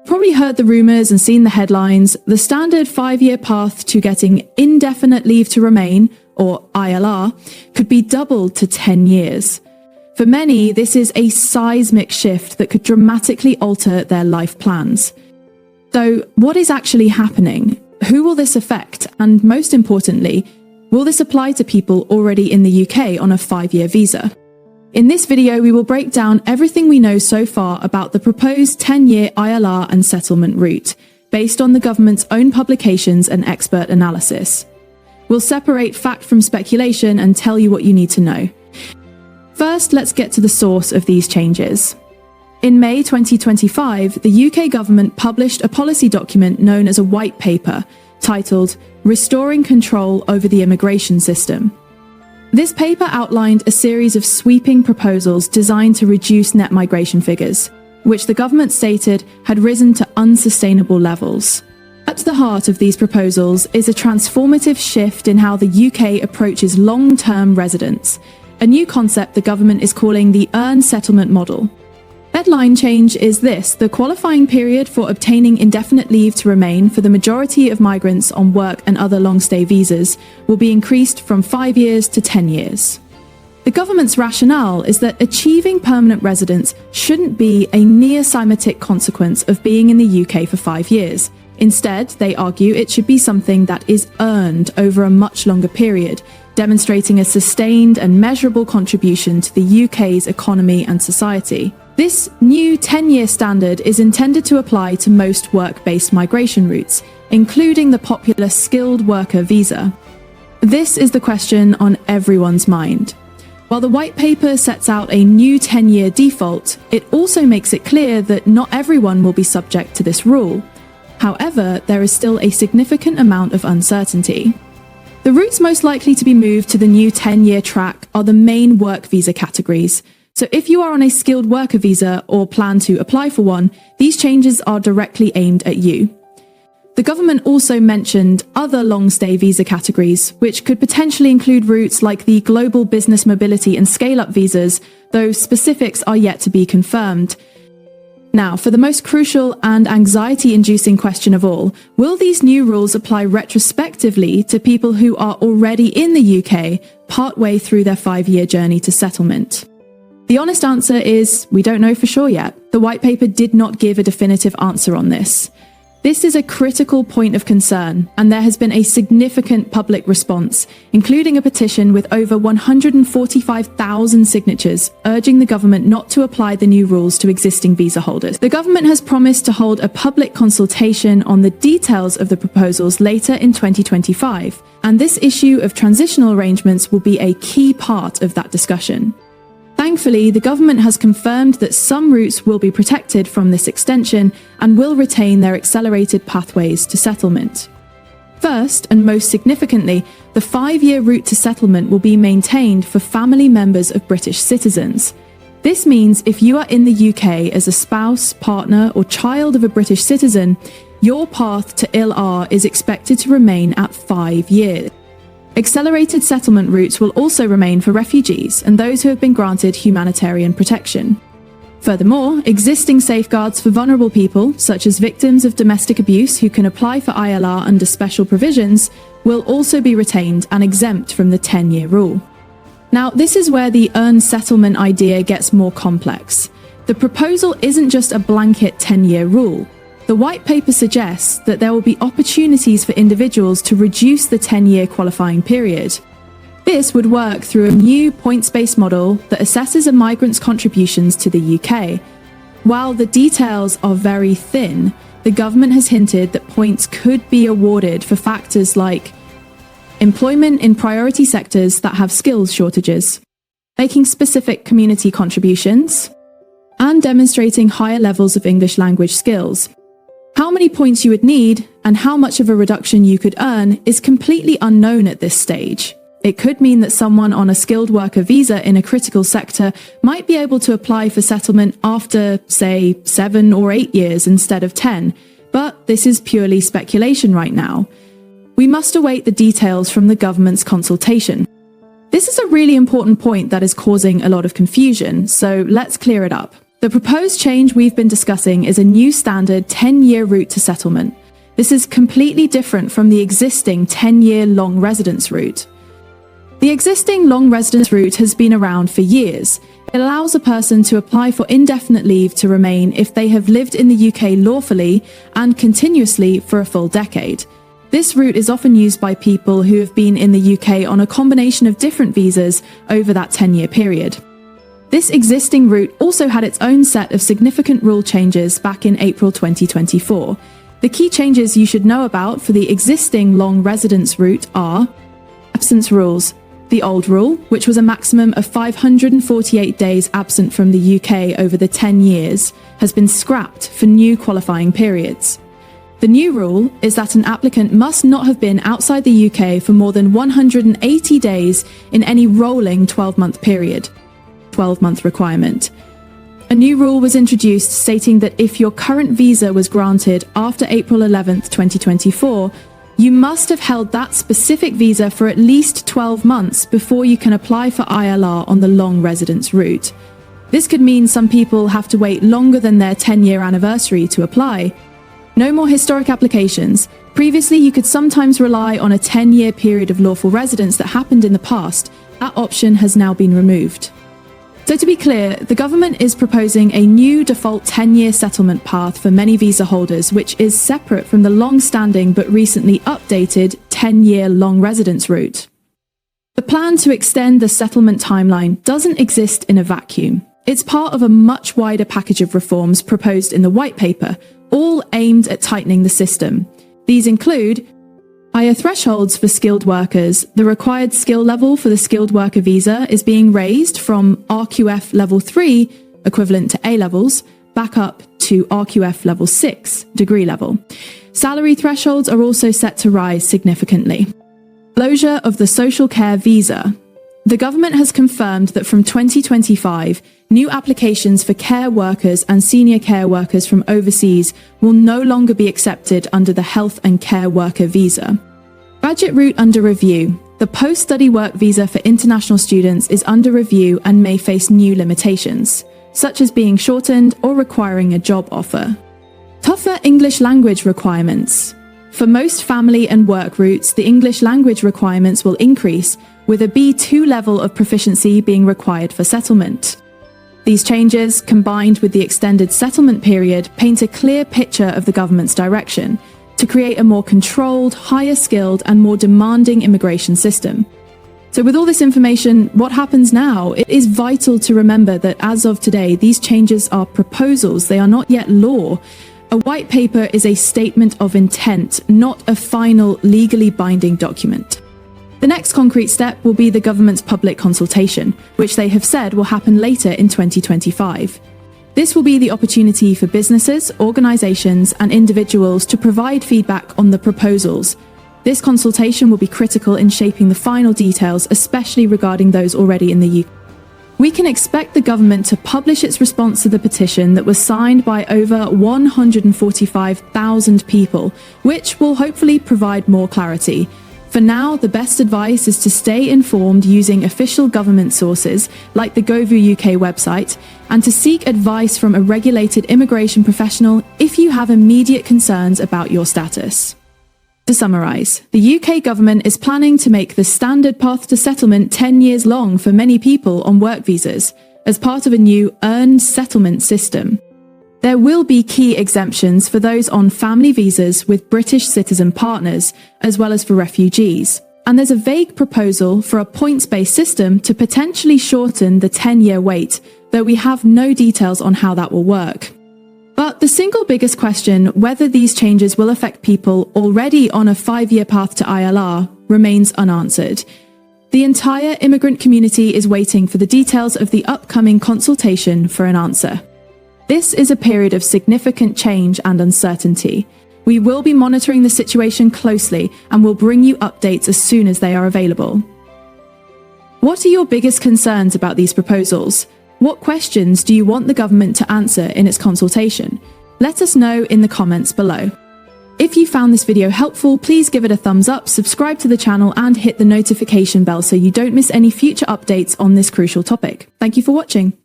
Probably heard the rumours and seen the headlines. The standard 5-year path to getting indefinite leave to remain, or ILR, could be doubled to 10 years. For many, this is a seismic shift that could dramatically alter their life plans. So, what is actually happening? Who will this affect? And most importantly, will this apply to people already in the UK on a 5-year visa? In this video, we will break down everything we know so far about the proposed 10-year ILR and settlement route, based on the government's own publications and expert analysis. We'll separate fact from speculation and tell you what you need to know. First, let's get to the source of these changes. In May 2025, the UK government published a policy document known as a white paper, titled Restoring Control over the Immigration System. This paper outlined a series of sweeping proposals designed to reduce net migration figures, which the government stated had risen to unsustainable levels. At the heart of these proposals is a transformative shift in how the UK approaches long-term residents, a new concept the government is calling the earned settlement model. Headline change is this: the qualifying period for obtaining indefinite leave to remain for the majority of migrants on work and other long-stay visas will be increased from 5 years to 10 years. The government's rationale is that achieving permanent residence shouldn't be a near-Semitic consequence of being in the UK for 5 years. Instead, they argue it should be something that is earned over a much longer period, demonstrating a sustained and measurable contribution to the UK's economy and society. This new 10-year standard is intended to apply to most work-based migration routes, including the popular skilled worker visa. This is the question on everyone's mind. While the white paper sets out a new 10-year default, it also makes it clear that not everyone will be subject to this rule. However, there is still a significant amount of uncertainty. The routes most likely to be moved to the new 10-year track are the main work visa categories. So if you are on a skilled worker visa or plan to apply for one, these changes are directly aimed at you. The government also mentioned other long-stay visa categories, which could potentially include routes like the global business mobility and scale-up visas, though specifics are yet to be confirmed. Now, for the most crucial and anxiety-inducing question of all, will these new rules apply retrospectively to people who are already in the UK partway through their 5-year journey to settlement? The honest answer is, we don't know for sure yet. The white paper did not give a definitive answer on this. This is a critical point of concern, and there has been a significant public response, including a petition with over 145,000 signatures urging the government not to apply the new rules to existing visa holders. The government has promised to hold a public consultation on the details of the proposals later in 2025, and this issue of transitional arrangements will be a key part of that discussion. Thankfully, the government has confirmed that some routes will be protected from this extension and will retain their accelerated pathways to settlement. First, and most significantly, the 5-year route to settlement will be maintained for family members of British citizens. This means if you are in the UK as a spouse, partner, or child of a British citizen, your path to ILR is expected to remain at 5 years. Accelerated settlement routes will also remain for refugees and those who have been granted humanitarian protection. Furthermore, existing safeguards for vulnerable people, such as victims of domestic abuse who can apply for ILR under special provisions, will also be retained and exempt from the 10-year rule. Now, this is where the earned settlement idea gets more complex. The proposal isn't just a blanket 10-year rule. The white paper suggests that there will be opportunities for individuals to reduce the 10-year qualifying period. This would work through a new points-based model that assesses a migrant's contributions to the UK. While the details are very thin, the government has hinted that points could be awarded for factors like employment in priority sectors that have skills shortages, making specific community contributions, and demonstrating higher levels of English language skills. How many points you would need and how much of a reduction you could earn is completely unknown at this stage. It could mean that someone on a skilled worker visa in a critical sector might be able to apply for settlement after, say, 7 or 8 years instead of 10, but this is purely speculation right now. We must await the details from the government's consultation. This is a really important point that is causing a lot of confusion, so let's clear it up. The proposed change we've been discussing is a new standard 10-year route to settlement. This is completely different from the existing 10-year long residence route. The existing long residence route has been around for years. It allows a person to apply for indefinite leave to remain if they have lived in the UK lawfully and continuously for a full decade. This route is often used by people who have been in the UK on a combination of different visas over that 10-year period. This existing route also had its own set of significant rule changes back in April 2024. The key changes you should know about for the existing long residence route are absence rules. The old rule, which was a maximum of 548 days absent from the UK over the 10 years, has been scrapped for new qualifying periods. The new rule is that an applicant must not have been outside the UK for more than 180 days in any rolling 12-month period. 12-month requirement. A new rule was introduced stating that if your current visa was granted after April 11, 2024, you must have held that specific visa for at least 12 months before you can apply for ILR on the long residence route. This could mean some people have to wait longer than their 10-year anniversary to apply. No more historic applications. Previously, you could sometimes rely on a 10-year period of lawful residence that happened in the past. That option has now been removed. So to be clear, the government is proposing a new default 10-year settlement path for many visa holders, which is separate from the long-standing but recently updated 10-year long residence route. The plan to extend the settlement timeline doesn't exist in a vacuum. It's part of a much wider package of reforms proposed in the white paper, all aimed at tightening the system. These include higher thresholds for skilled workers. The required skill level for the skilled worker visa is being raised from RQF level 3, equivalent to A levels, back up to RQF level 6, degree level. Salary thresholds are also set to rise significantly. Closure of the social care visa. The government has confirmed that from 2025, new applications for care workers and senior care workers from overseas will no longer be accepted under the health and care worker visa. Graduate route under review. The post-study work visa for international students is under review and may face new limitations, such as being shortened or requiring a job offer. Tougher English language requirements. For most family and work routes, the English language requirements will increase, with a B2 level of proficiency being required for settlement. These changes, combined with the extended settlement period, paint a clear picture of the government's direction to create a more controlled, higher skilled and more demanding immigration system. So with all this information, what happens now? It is vital to remember that as of today, these changes are proposals, they are not yet law. A white paper is a statement of intent, not a final legally binding document. The next concrete step will be the government's public consultation, which they have said will happen later in 2025. This will be the opportunity for businesses, organisations and individuals to provide feedback on the proposals. This consultation will be critical in shaping the final details, especially regarding those already in the UK. We can expect the government to publish its response to the petition that was signed by over 145,000 people, which will hopefully provide more clarity. For now, the best advice is to stay informed using official government sources like the Govu UK website and to seek advice from a regulated immigration professional if you have immediate concerns about your status. To summarise, the UK government is planning to make the standard path to settlement 10 years long for many people on work visas as part of a new earned settlement system. There will be key exemptions for those on family visas with British citizen partners, as well as for refugees. And there's a vague proposal for a points-based system to potentially shorten the 10-year wait, though we have no details on how that will work. But the single biggest question, whether these changes will affect people already on a 5-year path to ILR, remains unanswered. The entire immigrant community is waiting for the details of the upcoming consultation for an answer. This is a period of significant change and uncertainty. We will be monitoring the situation closely and will bring you updates as soon as they are available. What are your biggest concerns about these proposals? What questions do you want the government to answer in its consultation? Let us know in the comments below. If you found this video helpful, please give it a thumbs up, subscribe to the channel and hit the notification bell so you don't miss any future updates on this crucial topic. Thank you for watching.